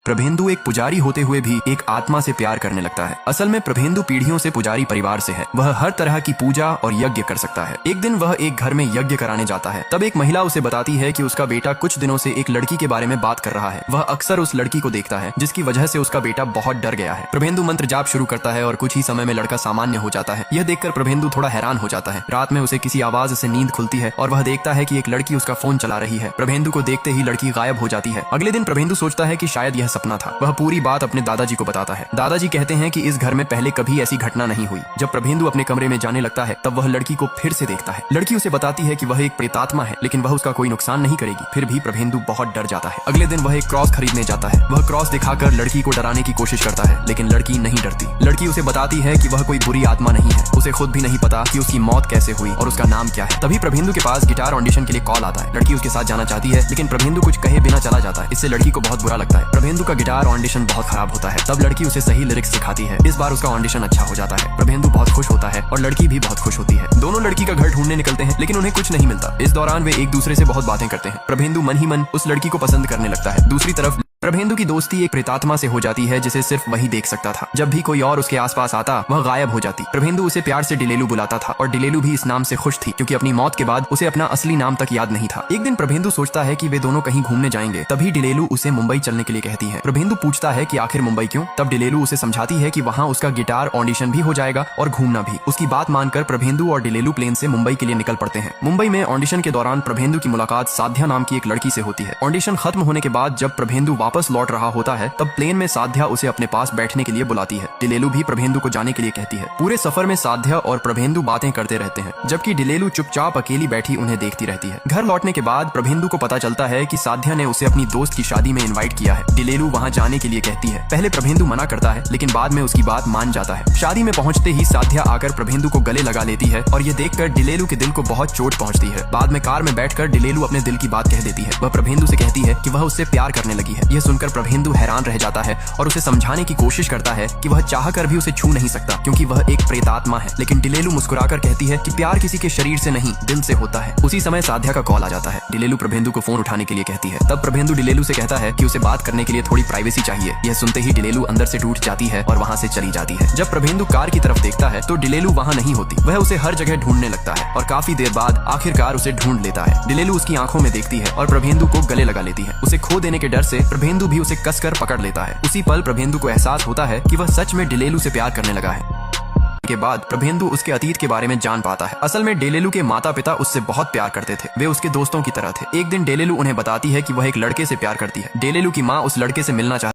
प्रभेंदु एक पुजारी होते हुए भी एक आत्मा से प्यार करने लगता है। असल में प्रभेंदु पीढ़ियों से पुजारी परिवार से है। वह हर तरह की पूजा और यज्ञ कर सकता है। एक दिन वह एक घर में यज्ञ कराने जाता है। तब एक महिला उसे बताती है कि उसका बेटा कुछ दिनों से एक लड़की के बारे में बात कर रहा है। वह अक्सर उस लड़की को देखता है, जिसकी वजह से उसका बेटा बहुत डर गया है। प्रभेंदु मंत्र जाप शुरू करता है और कुछ ही समय में लड़का सामान्य हो जाता है। यह देखकर प्रभेंदु थोड़ा हैरान हो जाता है। रात में उसे किसी आवाज से नींद खुलती है और वह देखता है कि एक लड़की उसका फोन चला रही है। प्रभेंदु को देखते ही लड़की गायब हो जाती है। अगले दिन प्रभेंदु सोचता है कि शायद यह सपना था। वह पूरी बात अपने दादाजी को बताता है। दादाजी कहते हैं कि इस घर में पहले कभी ऐसी घटना नहीं हुई। जब प्रभेंदु अपने कमरे में जाने लगता है तब वह लड़की को फिर से देखता है। लड़की उसे बताती है कि वह एक प्रेतात्मा है, लेकिन वह उसका कोई नुकसान नहीं करेगी। फिर भी प्रभेंदु बहुत डर जाता है। अगले दिन वह एक क्रॉस खरीदने जाता है। वह क्रॉस दिखाकर लड़की को डराने की कोशिश करता है, लेकिन लड़की नहीं डरती। लड़की उसे बताती है कि वह कोई बुरी आत्मा नहीं है। उसे खुद भी नहीं पता कि उसकी मौत कैसे हुई और उसका नाम क्या है। तभी प्रभेंदु के पास गिटार ऑडिशन के लिए कॉल आता है। लड़की उसके साथ जाना चाहती है, लेकिन प्रभेंदु कुछ कहे बिना चला जाता है। इससे लड़की को बहुत बुरा लगता है। प्रभेंदु का गिटार ऑडिशन बहुत खराब होता है। तब लड़की उसे सही लिरिक्स सिखाती है। इस बार उसका ऑडिशन अच्छा हो जाता है। प्रभेंदु बहुत खुश होता है और लड़की भी बहुत खुश होती है। दोनों लड़की का घर ढूंढने निकलते हैं, लेकिन उन्हें कुछ नहीं मिलता। इस दौरान वे एक दूसरे से बहुत बातें करते हैं। प्रभेंदु मन ही मन उस लड़की को पसंद करने लगता है। दूसरी तरफ प्रभेंदु की दोस्ती एक प्रेतात्मा से हो जाती है, जिसे सिर्फ वही देख सकता था। जब भी कोई और उसके आसपास आता वह गायब हो जाती। प्रभेंदु उसे प्यार से डिलेलू बुलाता था और डिलेलू भी इस नाम से खुश थी, क्योंकि अपनी मौत के बाद उसे अपना असली नाम तक याद नहीं था। एक दिन प्रभेंदु सोचता है कि वे दोनों कहीं घूमने जाएंगे। तभी डिलेलू उसे मुंबई चलने के लिए कहती है। प्रभेंदु पूछता है कि आखिर मुंबई क्यों? तब डिलेलू उसे समझाती है कि वहाँ उसका गिटार ऑडिशन भी हो जाएगा और घूमना भी। उसकी बात मानकर प्रभेंदु और डिलेलू प्लेन से मुंबई के लिए निकल पड़ते हैं। मुंबई में ऑडिशन के दौरान प्रभेंदु की मुलाकात साध्या नाम की एक लड़की से होती है। ऑडिशन खत्म होने के बाद जब प्रभेंदु वापस लौट रहा होता है तब प्लेन में साध्या उसे अपने पास बैठने के लिए बुलाती है। डिलेलू भी प्रभेंदु को जाने के लिए कहती है। पूरे सफर में साध्या और प्रभेंदु बातें करते रहते हैं, जबकि डिलेलू चुपचाप अकेली बैठी उन्हें देखती रहती है। घर लौटने के बाद प्रभेंदु को पता चलता है कि साध्या ने उसे अपनी दोस्त की शादी में इनवाइट किया है। डिलेलू वहां जाने के लिए कहती है। पहले प्रभेंदु मना करता है, लेकिन बाद में उसकी बात मान जाता है। शादी में पहुंचते ही साध्या आकर प्रभेंदु को गले लगा लेती है और ये देखकर डिलेलू के दिल को बहुत चोट पहुंचती है। बाद में कार में बैठकर डिलेलू अपने दिल की बात कह देती है। वह प्रभेंदु से कहती है कि वह उससे प्यार करने लगी है। यह सुनकर प्रभेंदु हैरान रह जाता है और उसे समझाने की कोशिश करता है कि वह चाहकर भी उसे छू नहीं सकता, क्योंकि वह एक प्रेतात्मा है। लेकिन डिलेलू मुस्कुराकर कहती है कि प्यार किसी के शरीर से नहीं दिल से होता है। उसी समय साध्या का कॉल आ जाता है। डिलेलू प्रभेंदु को फोन उठाने के लिए कहती है। तब प्रभेंदु डिलेलू से कहता है कि उसे बात करने के लिए थोड़ी प्राइवेसी चाहिए। यह सुनते ही डिलेलू अंदर से टूट जाती है और वहाँ से चली जाती है। जब प्रभेंदु कार की तरफ देखता है तो डिलेलू वहाँ नहीं होती। वह उसे हर जगह ढूंढने लगता है और काफी देर बाद आखिरकार उसे ढूंढ लेता है। डिलेलू उसकी आंखों में देखती है और प्रभेंदु को गले लगा लेती है। उसे खो देने के डर से प्रभेंदु भी उसे कसकर पकड़ लेता है। उसी पल प्रभेंदु को एहसास होता है कि वह सच में डिलेलू से प्यार करने लगा है। के बाद प्रभेंदु उसके अतीत के बारे में जान पाता है। असल में डिलेलू के माता पिता उससे बहुत प्यार करते थे। वे उसके दोस्तों की तरह थे। एक दिन डिलेलू उन्हें बताती है कि वह एक लड़के से प्यार करती है। डिलेलू की माँ उस लड़के से मिलना चाहती है।